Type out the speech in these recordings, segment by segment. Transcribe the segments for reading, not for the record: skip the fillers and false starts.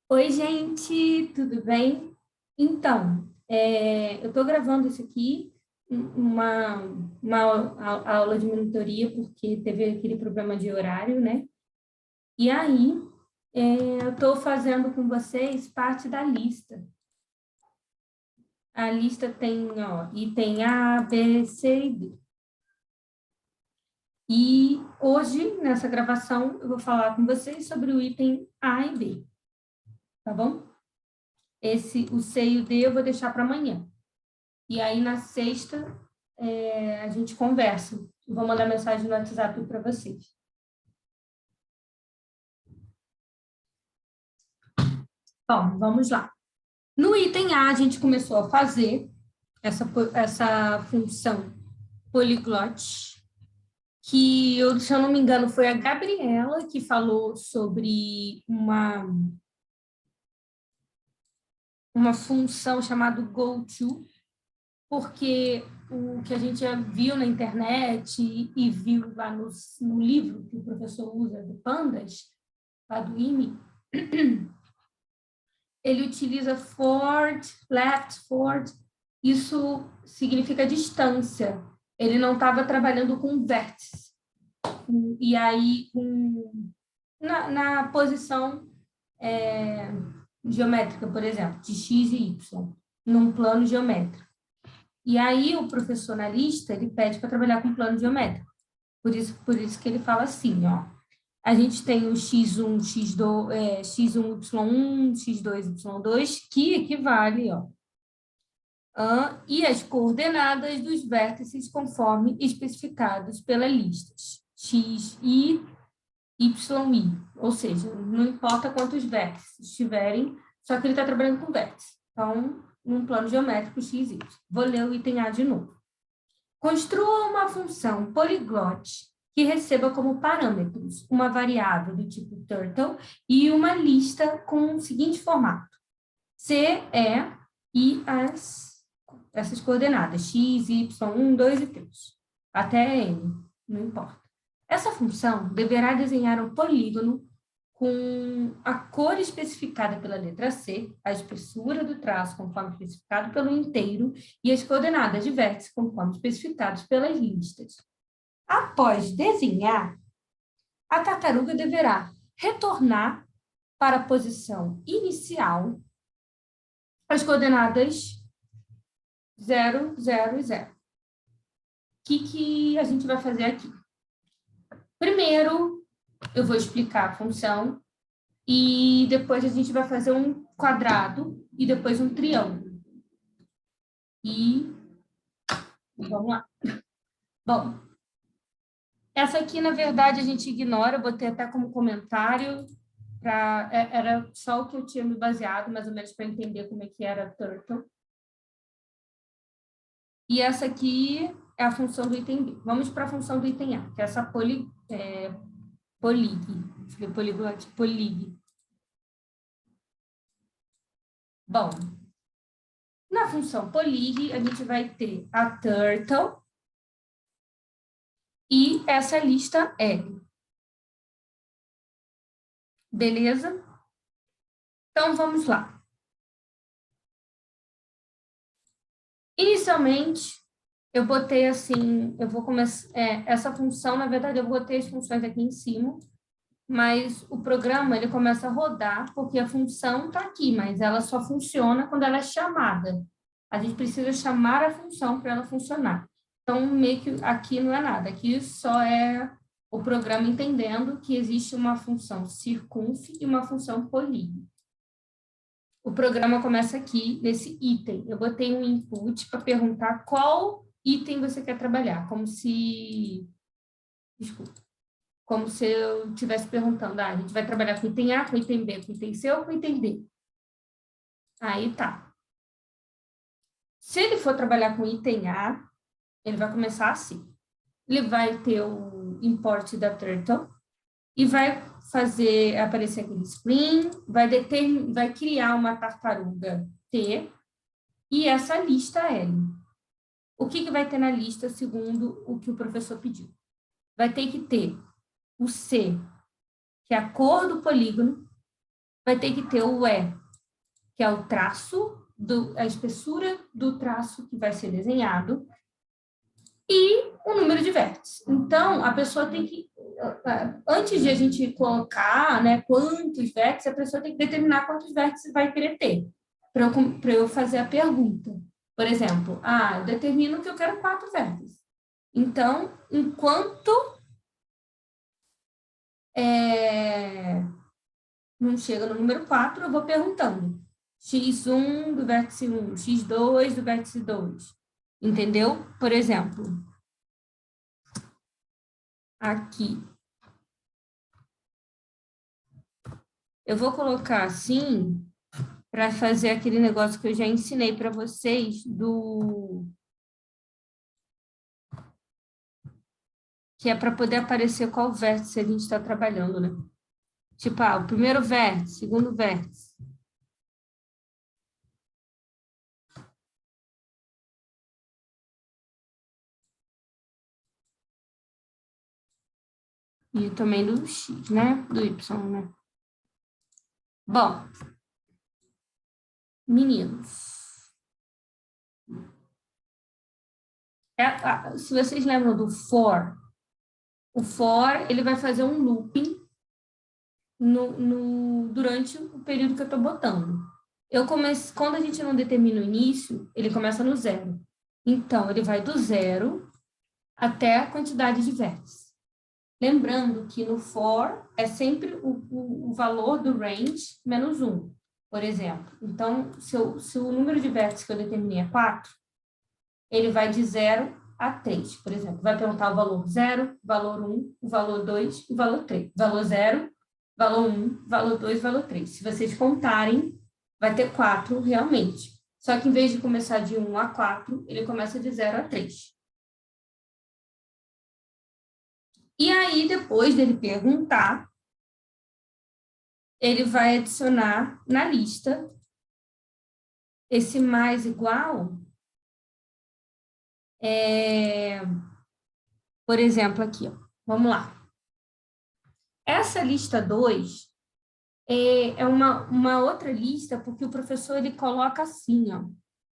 Oi, gente, tudo bem? Então, eu estou gravando isso aqui, uma, aula de monitoria, porque teve aquele problema de horário, né? E aí, eu estou fazendo com vocês parte da lista. A lista tem, ó, item A, B, C e D. E hoje, nessa gravação, eu vou falar com vocês sobre o item A e B, tá bom? O C e o D eu vou deixar para amanhã. E aí, na sexta, a gente conversa. Eu vou mandar mensagem no WhatsApp para vocês. Bom, vamos lá. No item A, a gente começou a fazer essa função polyglot, que, se eu não me engano, foi a Gabriela que falou sobre uma função chamada goTo, porque o que a gente já viu na internet e viu lá no livro que o professor usa do Pandas, lá do IME, ele utiliza forward, left, forward, isso significa distância. Ele não estava trabalhando com vértice. E aí, na posição geométrica, por exemplo, de x e y, num plano geométrico. E aí, o professor na lista, ele pede para trabalhar com plano geométrico. Por isso que ele fala assim, ó. A gente tem o x1, x1, y1, x2, y2, que equivale, ó, e as coordenadas dos vértices conforme especificados pela lista, x, i, y, i. Ou seja, não importa quantos vértices tiverem, só que ele está trabalhando com vértices. Então, num plano geométrico, x, y. Vou ler o item A de novo. Construa uma função polyglot que receba como parâmetros uma variável do tipo turtle e uma lista com o seguinte formato: C, E e essas coordenadas, x, y, 1, 2 e 3, até n, não importa. Essa função deverá desenhar um polígono com a cor especificada pela letra C, a espessura do traço conforme especificado pelo inteiro e as coordenadas de vértice conforme especificados pelas listas. Após desenhar, a tartaruga deverá retornar para a posição inicial as coordenadas 0, 0 e 0. O que a gente vai fazer aqui? Primeiro, eu vou explicar a função e depois a gente vai fazer um quadrado e depois um triângulo. E vamos lá. Bom, essa aqui, na verdade, a gente ignora, eu botei até como comentário, era só o que eu tinha me baseado, mais ou menos, para entender como é que era turtle. E essa aqui é a função do item B. Vamos para a função do item A, que é essa polig. Bom, na função polig, a gente vai ter a turtle e essa lista L. Beleza? Então, vamos lá. Inicialmente, eu botei assim, eu vou começar, essa função, na verdade, eu botei as funções aqui em cima, mas o programa, ele começa a rodar, porque a função está aqui, mas ela só funciona quando ela é chamada. A gente precisa chamar a função para ela funcionar. Então, meio que aqui não é nada, aqui só é o programa entendendo que existe uma função circunf e uma função polig. O programa começa aqui, nesse item. Eu botei um input para perguntar qual item você quer trabalhar, como se... Desculpa. Como se eu estivesse perguntando, a gente vai trabalhar com item A, com item B, com item C ou com item D? Aí tá. Se ele for trabalhar com item A, ele vai começar assim. Ele vai ter o import da turtle e vai fazer aparecer aquele screen, vai criar uma tartaruga T e essa lista L. O que vai ter na lista segundo o que o professor pediu? Vai ter que ter o C, que é a cor do polígono, vai ter que ter o E, que é o traço, a espessura do traço que vai ser desenhado, e o número de vértices. Então, a pessoa tem que, antes de a gente colocar, né, quantos vértices, a pessoa tem que determinar quantos vértices vai querer ter, para eu fazer a pergunta. Por exemplo, eu determino que eu quero 4 vértices. Então, enquanto não chega no número 4, eu vou perguntando. x1 do vértice 1, x2 do vértice 2. Entendeu? Por exemplo, aqui. Eu vou colocar assim, para fazer aquele negócio que eu já ensinei para vocês, que é para poder aparecer qual vértice a gente está trabalhando, né? Tipo, o primeiro vértice, segundo vértice. E também do X, né? Do Y, né? Bom, meninos. Se vocês lembram do for, o for, ele vai fazer um looping durante o período que eu estou botando. Quando a gente não determina o início, ele começa no 0. Então, ele vai do 0 até a quantidade de vértices. Lembrando que no for é sempre o valor do range menos 1, por exemplo. Então, se o número de vértices que eu determinei é 4, ele vai de 0 a 3, por exemplo. Vai perguntar o valor 0, valor 1, o valor 2 e o valor 3. Valor 0, valor 1, valor 2, valor 3. Se vocês contarem, vai ter 4 realmente. Só que em vez de começar de 1 a 4, ele começa de 0 a 3. E aí, depois dele perguntar, ele vai adicionar na lista esse mais igual, por exemplo, aqui, ó. Vamos lá. Essa lista 2 é uma outra lista, porque o professor ele coloca assim, ó.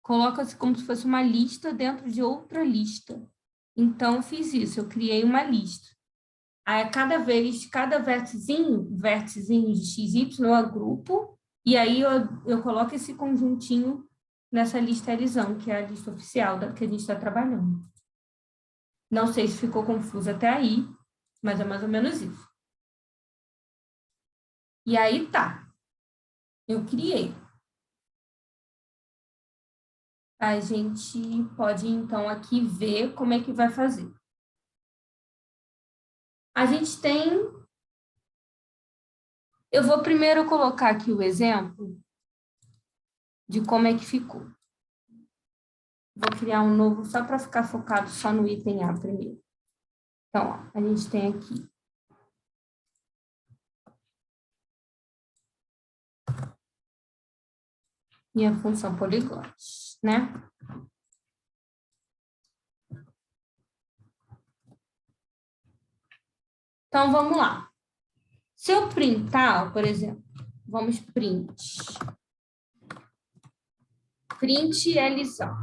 Coloca como se fosse uma lista dentro de outra lista. Então, eu fiz isso, eu criei uma lista. Aí, cada vérticezinho de XY eu agrupo, e aí eu coloco esse conjuntinho nessa lista Elisão, que é a lista oficial que a gente está trabalhando. Não sei se ficou confuso até aí, mas é mais ou menos isso. E aí tá, eu criei. A gente pode, então, aqui ver como é que vai fazer. A gente tem... Eu vou primeiro colocar aqui o exemplo de como é que ficou. Vou criar um novo só para ficar focado só no item A primeiro. Então, ó, a gente tem aqui. Minha função poliglot, né? Então, vamos lá. Se eu printar, por exemplo, vamos print Elisão.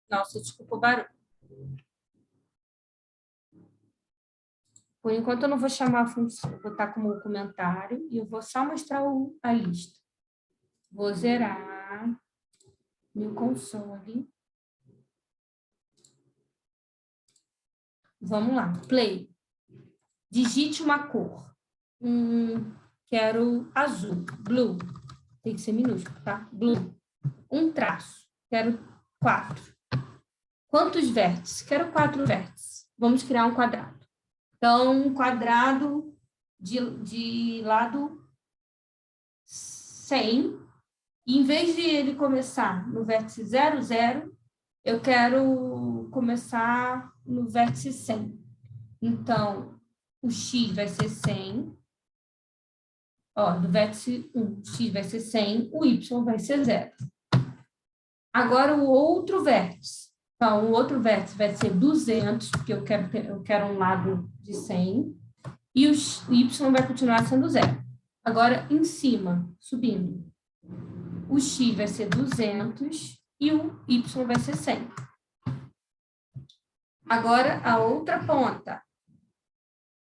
Nossa, desculpa o barulho. Por enquanto, eu não vou chamar a função, vou botar como comentário e eu vou só mostrar a lista. Vou zerar meu console. Vamos lá, play. Digite uma cor. Quero azul, blue. Tem que ser minúsculo, tá? Blue. Um traço. Quero 4. Quantos vértices? Quero 4 vértices. Vamos criar um quadrado. Então, um quadrado de lado 100. E em vez de ele começar no vértice 0, 0, eu quero começar no vértice 100. Então, o x vai ser 100. Ó, do vértice 1, x vai ser 100, o y vai ser 0. Agora, o outro vértice. Então, o outro vértice vai ser 200, porque eu quero um lado de 100, e o y vai continuar sendo 0. Agora, em cima, subindo. O x vai ser 200 e o y vai ser 100. Agora, a outra ponta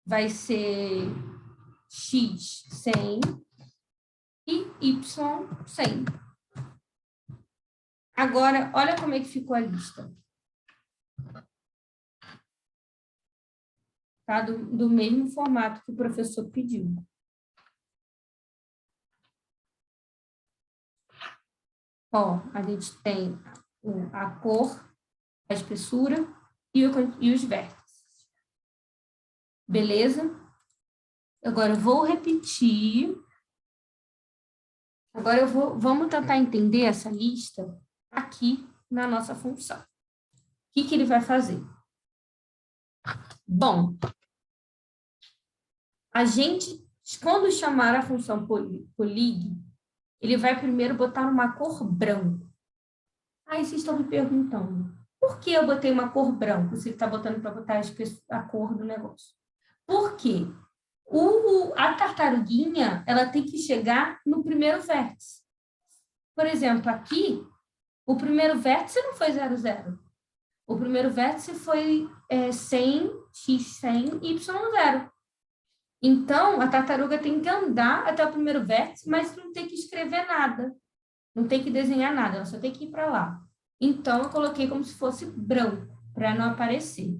vai ser x 100 e y 100. Agora, olha como é que ficou a lista. Tá? Do mesmo formato que o professor pediu. Ó, a gente tem a cor, a espessura e os vértices. Beleza? Agora, eu vou repetir. Agora, vamos tentar entender essa lista aqui na nossa função. O que ele vai fazer? Bom, a gente, quando chamar a função polig, ele vai primeiro botar uma cor branco. Aí vocês estão me perguntando, por que eu botei uma cor branco se ele está botando para botar a cor do negócio? Por quê? A tartaruguinha, ela tem que chegar no primeiro vértice. Por exemplo, aqui, o primeiro vértice não foi 0, 0. O primeiro vértice foi 100, x 100, y 0. Então, a tartaruga tem que andar até o primeiro vértice, mas não tem que escrever nada. Não tem que desenhar nada, ela só tem que ir para lá. Então, eu coloquei como se fosse branco, para não aparecer.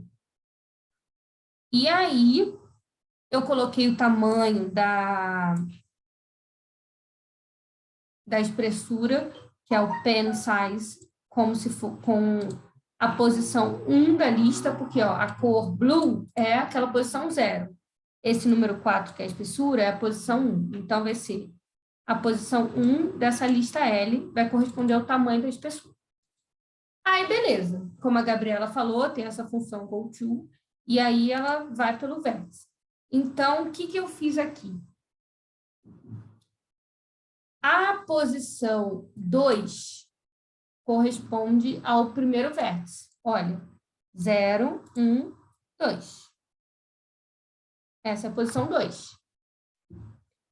E aí, eu coloquei o tamanho da espessura, que é o pen size, como se for com a posição 1 da lista, porque ó, a cor blue é aquela posição 0. Esse número 4, que é a espessura, é a posição 1. Então, vai ser a posição 1 dessa lista L, vai corresponder ao tamanho da espessura. Aí, beleza. Como a Gabriela falou, tem essa função goTo, e aí ela vai pelo vértice. Então, o que eu fiz aqui? A posição 2 corresponde ao primeiro vértice. Olha, 0, 1, 2. Essa é a posição 2.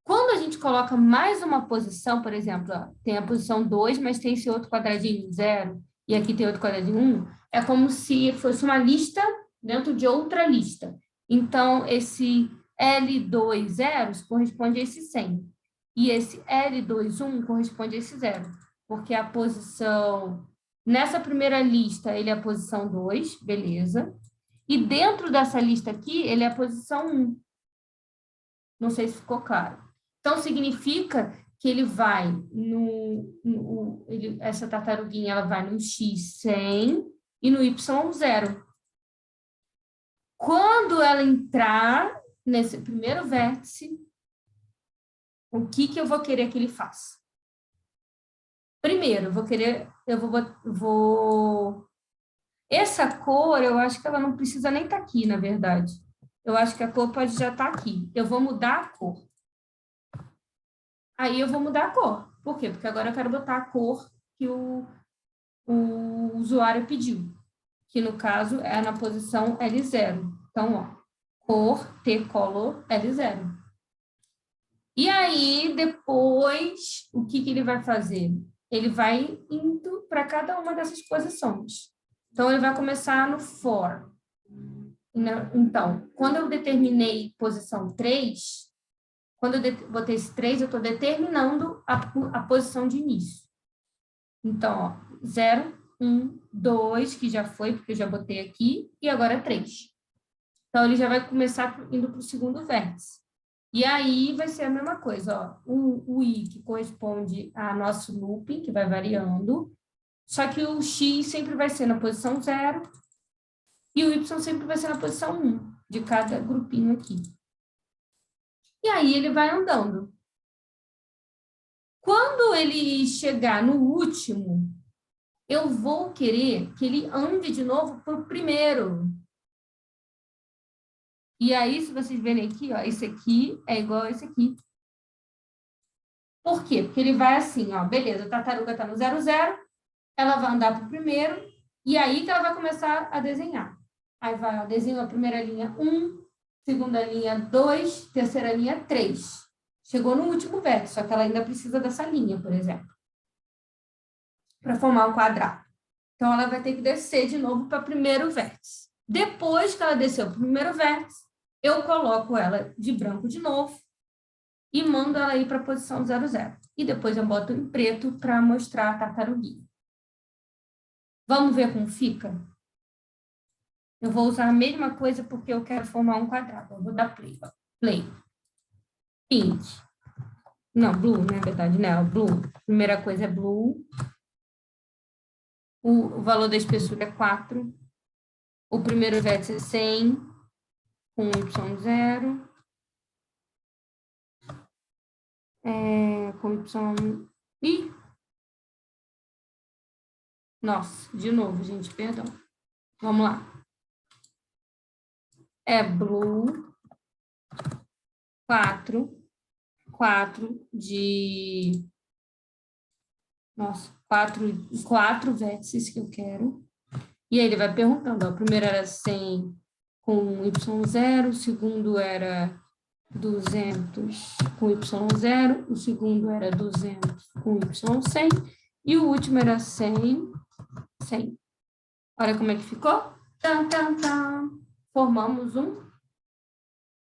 Quando a gente coloca mais uma posição, por exemplo, ó, tem a posição 2, mas tem esse outro quadradinho 0, e aqui tem outro quadradinho 1, é como se fosse uma lista dentro de outra lista. Então, esse L2 zeros corresponde a esse 100. E esse L2 1 corresponde a esse 0. Porque a posição... Nessa primeira lista, ele é a posição 2, beleza. E dentro dessa lista aqui, ele é a posição 1. Não sei se ficou claro. Então, significa que ele vai essa tartaruguinha, ela vai no x 100 e no y 0. Quando ela entrar nesse primeiro vértice, o que eu vou querer que ele faça? Primeiro, essa cor, eu acho que ela não precisa nem estar aqui, na verdade. Eu acho que a cor pode já estar aqui. Eu vou mudar a cor. Aí eu vou mudar a cor. Por quê? Porque agora eu quero botar a cor que o usuário pediu, que no caso é na posição L0. Então, ó, cor tcolor L0. E aí, depois, o que ele vai fazer? Ele vai indo para cada uma dessas posições. Então, ele vai começar no for. Então, quando eu determinei posição 3, quando eu botei esse 3, eu estou determinando a posição de início. Então, ó, 0, 1, 2, que já foi, porque eu já botei aqui, e agora 3. Então, ele já vai começar indo para o segundo vértice. E aí vai ser a mesma coisa, ó, o i, que corresponde a nosso looping, que vai variando, só que o x sempre vai ser na posição 0 e o y sempre vai ser na posição 1 de cada grupinho aqui. E aí ele vai andando. Quando ele chegar no último, eu vou querer que ele ande de novo para o primeiro. E aí, se vocês verem aqui, ó, esse aqui é igual a esse aqui. Por quê? Porque ele vai assim, ó, beleza, a tartaruga está no 0, 0, ela vai andar para o primeiro, e aí que ela vai começar a desenhar. Aí vai, ó, desenho a primeira linha 1, segunda linha 2, terceira linha 3. Chegou no último vértice, só que ela ainda precisa dessa linha, por exemplo, para formar um quadrado. Então, ela vai ter que descer de novo para o primeiro vértice. Depois que ela desceu para o primeiro vértice, eu coloco ela de branco de novo e mando ela ir para a posição 00. E depois eu boto em preto para mostrar a tartaruguinha. Vamos ver como fica? Eu vou usar a mesma coisa porque eu quero formar um quadrado. Eu vou dar play. Play. Pink. Não, blue, na verdade, né? Blue. Primeira coisa é blue. O valor da espessura é 4. O primeiro vértice é 100, com Y0. Com Y... Ih! Nossa, de novo, gente, perdão. Vamos lá. É blue 4 de... Nossa, 4 vértices que eu quero. E aí ele vai perguntando, ó, o primeiro era 100 com Y0, o segundo era 200 com Y0, o segundo era 200 com Y100, e o último era 100, 100. Olha como é que ficou. Tan, tan, tan. Formamos um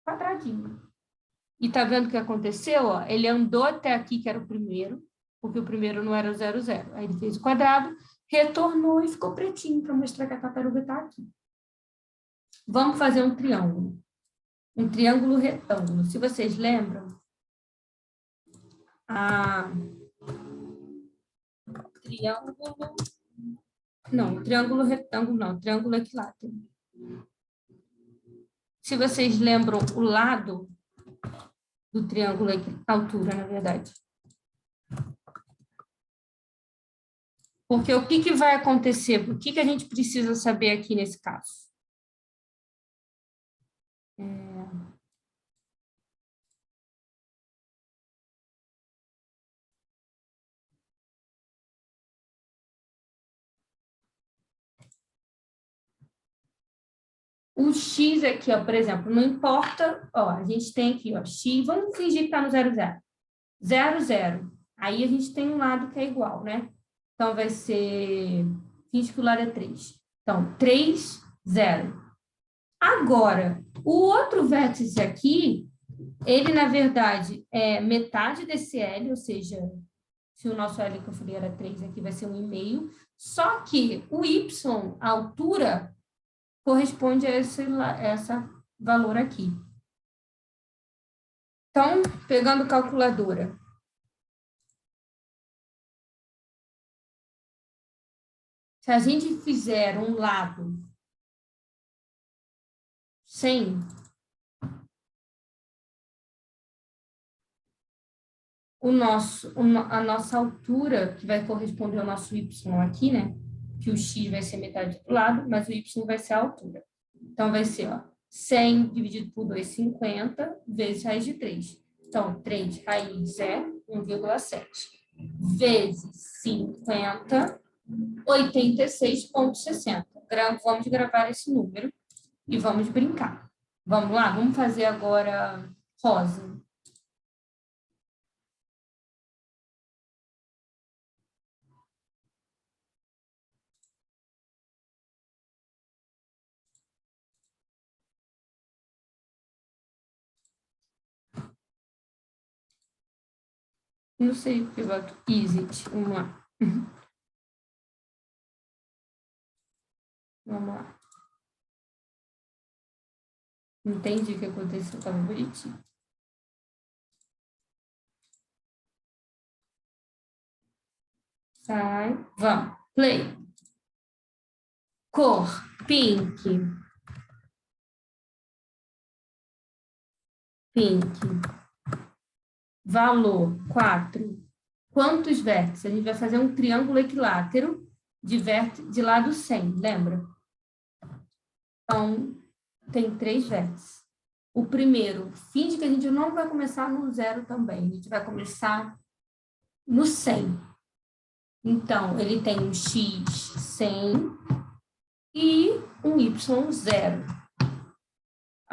quadradinho. E tá vendo o que aconteceu? Ó? Ele andou até aqui, que era o primeiro, porque o primeiro não era o 00. Aí ele fez o quadrado, retornou e ficou pretinho para mostrar que a tartaruga está aqui. Vamos fazer um triângulo. Um triângulo retângulo. Se vocês lembram, triângulo retângulo não, triângulo equilátero. Se vocês lembram o lado do triângulo, a altura, na verdade. Porque o que vai acontecer? O que a gente precisa saber aqui nesse caso? O x aqui, ó, por exemplo, não importa, ó, a gente tem aqui, ó, x, vamos fingir que está no 00. 0, 0. Aí a gente tem um lado que é igual, né? Então, vai ser, finge que o lado é 3. Então, 3, 0. Agora, o outro vértice aqui, ele, na verdade, é metade desse L, ou seja, se o nosso L que eu falei era 3, aqui vai ser 1,5. Só que o Y, a altura, corresponde a esse valor aqui. Então, pegando calculadora. Se a gente fizer um lado 100, a nossa altura, que vai corresponder ao nosso Y aqui, né? Que o X vai ser metade do lado, mas o Y vai ser a altura. Então, vai ser, ó, 100 dividido por 2,50 vezes raiz de 3. Então, 3 raiz é 1,7. Vezes 50, 86,60. Vamos gravar esse número e vamos brincar. Vamos lá? Vamos fazer agora rosa. Não sei o que eu boto. Easy. Vamos lá. Vamos lá. Entendi o que aconteceu. Estava bonitinho. Sai. Vamos. Play. Cor. Pink. Pink. Valor. 4. Quantos vértices? A gente vai fazer um triângulo equilátero de lado 100, lembra? Então, tem 3 vértices. O primeiro, finge que a gente não vai começar no 0 também. A gente vai começar no 100. Então, ele tem um x 100 e um y 0.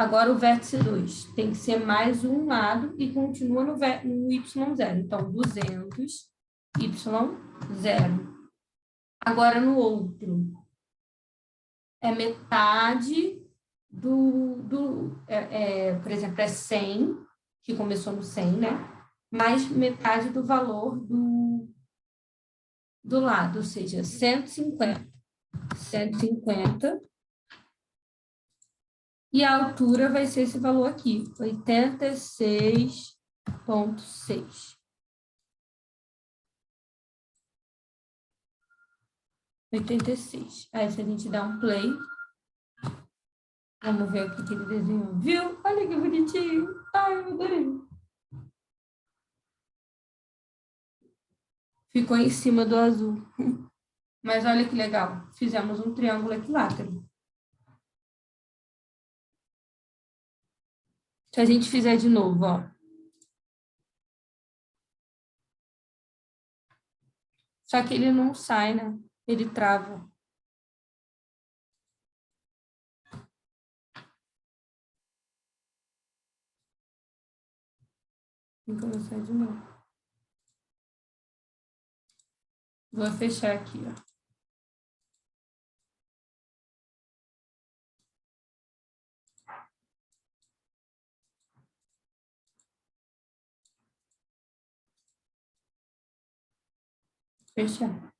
Agora o vértice 2 tem que ser mais um lado e continua no y0. Então, 200, y0. Agora no outro, é metade por exemplo, é 100, que começou no 100, né? Mais metade do valor do lado, ou seja, 150. 150. E a altura vai ser esse valor aqui, 86,6. 86. Aí, se a gente dá um play, vamos ver o que ele desenhou. Viu? Olha que bonitinho. Ai, eu adorei. Ficou em cima do azul. Mas olha que legal. Fizemos um triângulo equilátero. Se a gente fizer de novo, ó. Só que ele não sai, né? Ele trava. Tem que começar de novo. Vou fechar aqui, ó. Fechar.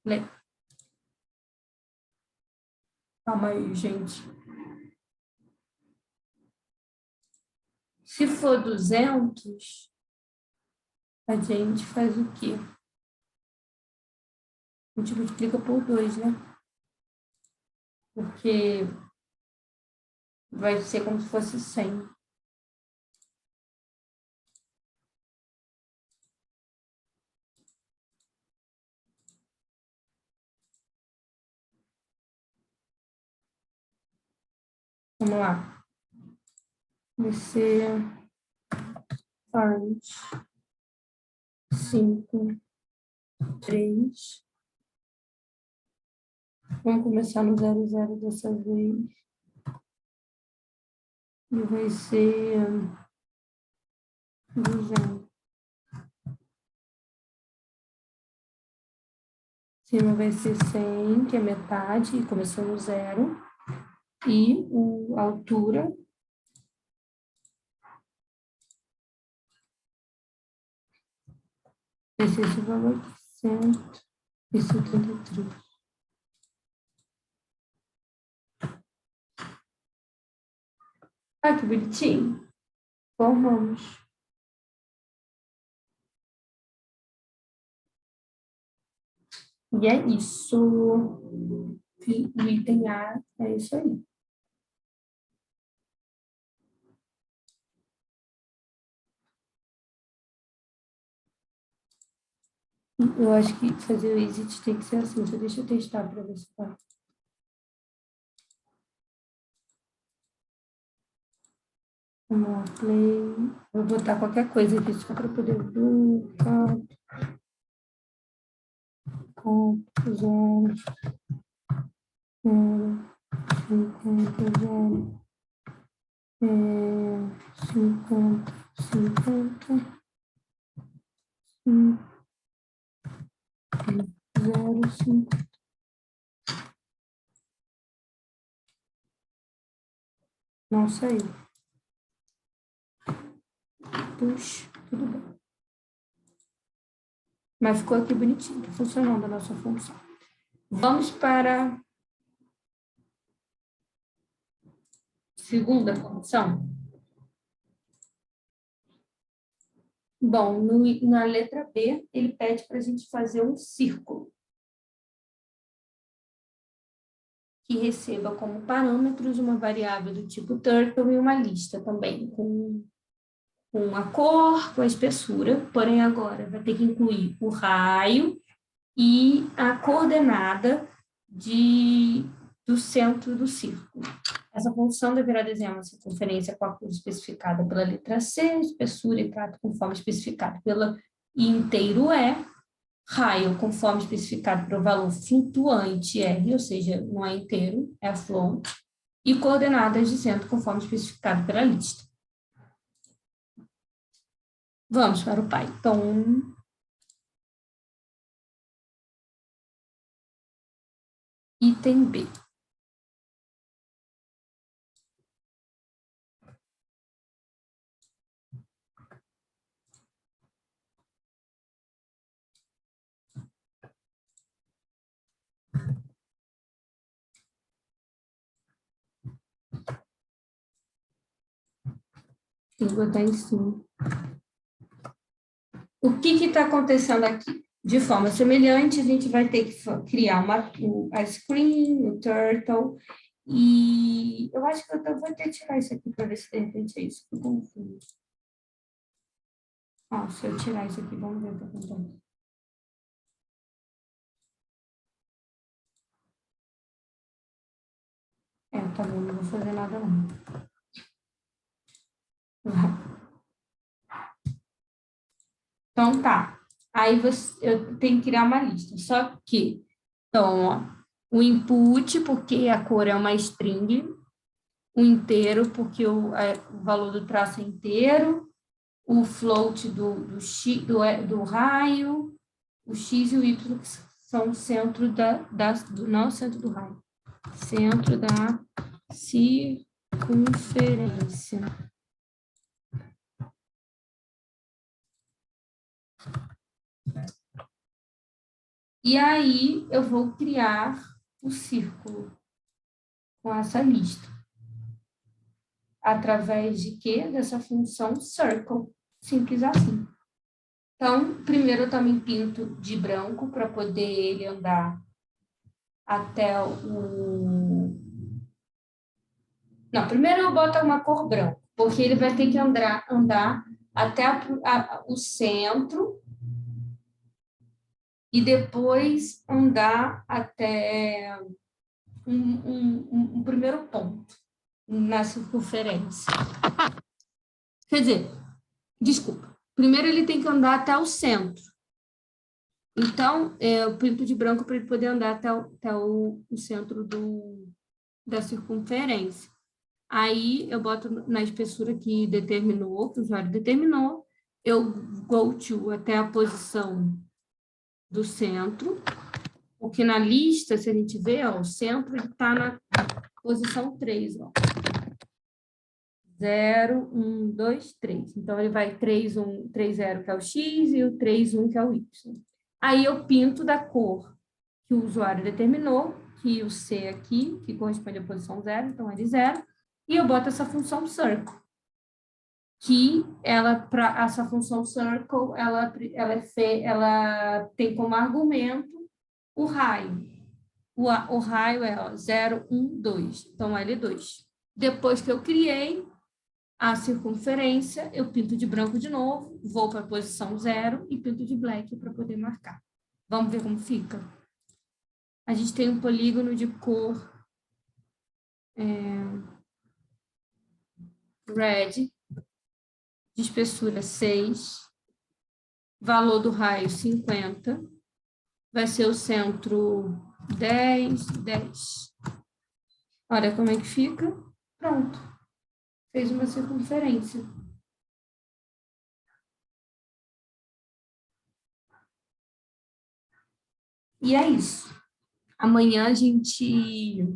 Lê. Calma aí, gente. Se for 200, a gente faz o quê? A gente multiplica por 2, né? Porque vai ser como se fosse 100. Vamos lá. Vai ser orange. 5, 3. Vamos começar no 00 dessa vez. E vai ser 200. Cima vai ser 100, que é metade, e começou no 0. E a altura vai ser esse valor aqui, 173. Ah, que bonitinho. Formamos. E é isso. O item A é isso aí. Eu acho que fazer o exit tem que ser assim. Só deixa eu testar para ver se tá. Vamos lá, play. Vou botar qualquer coisa aqui só para poder do zero, 50, 50, 50, 0, 50. Não saiu. Puxa, tudo bem. Mas ficou aqui bonitinho, tá funcionando a nossa função. Vamos para a segunda função. Bom, na letra B, ele pede para a gente fazer um círculo que receba como parâmetros uma variável do tipo turtle e uma lista também, com a cor, com a espessura, porém agora vai ter que incluir o raio e a coordenada do centro do círculo. Essa função deverá desenhar uma circunferência com a cor especificada pela letra C, espessura e trato com forma especificada pela inteiro E, raio, conforme especificado para o valor flutuante R, ou seja, não é inteiro, é a float, e coordenadas de centro, conforme especificado pela lista. Vamos para o Python. Item B. Tem que botar em cima. O que está acontecendo aqui? De forma semelhante, a gente vai ter que criar a screen, o turtle, e eu acho que eu vou ter que tirar isso aqui para ver se de repente é isso que eu confundo. Ó, se eu tirar isso aqui, vamos ver o que acontece. Tá bom, não vou fazer nada não. Então, tá. Aí eu tenho que criar uma lista. Só que, então, ó, o input, porque a cor é uma string, o inteiro, porque o valor do traço é inteiro, o float do raio, o x e o y, que são o centro não o centro do raio, centro da circunferência. E aí, eu vou criar o círculo com essa lista. Através de quê? Dessa função circle. Simples assim. Então, primeiro eu também pinto de branco para poder ele andar até o... Não, primeiro eu boto uma cor branca, porque ele vai ter que andar até o centro e depois andar até um primeiro ponto na circunferência. Quer dizer, desculpa, primeiro ele tem que andar até o centro. Então, eu pinto de branco para ele poder andar até o centro da circunferência. Aí, eu boto na espessura que determinou, que o usuário determinou, eu go to até a posição do centro, porque na lista, se a gente ver, ó, o centro está na posição 3, ó. 0, 1, 2, 3. Então, ele vai 3, 1, 3, 0, que é o X, e o 3, 1, que é o Y. Aí, eu pinto da cor que o usuário determinou, que o C aqui, que corresponde à posição 0, então é de 0, e eu boto essa função circle, que essa função circle, ela tem como argumento o raio. O raio é ó, 0, 1, 2, então L2. Depois que eu criei a circunferência, eu pinto de branco de novo, vou para a posição 0 e pinto de black para poder marcar. Vamos ver como fica? A gente tem um polígono de cor red, de espessura 6, valor do raio 50, vai ser o centro 10, 10. Olha como é que fica. Pronto. Fez uma circunferência. E é isso. Amanhã a gente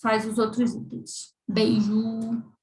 faz os outros itens. Beijo!